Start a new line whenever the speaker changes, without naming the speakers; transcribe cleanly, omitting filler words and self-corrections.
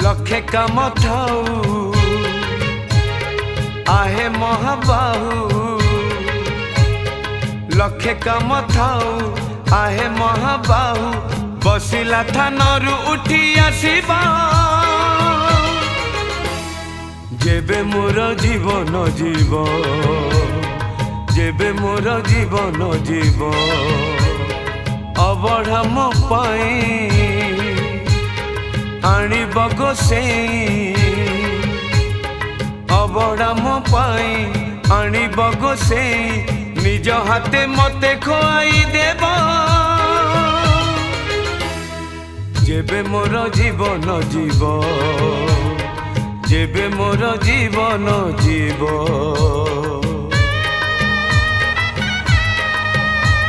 लखे काम थाऊ आहे महाबाहू लखे काम थाऊ आहे महाबाहू बसिला थानरू उठी आसीबा जेबे मोर जीवन जीव जेबे मोर जीवन जीव अबढ़ा मो पाई आणिब गोसेई अबढ़ा मो पाई आणिब गोसेई निज हाथे मते खुआई देब जेबे मोर जीवन जीव जेबे मोर जीवन जीव।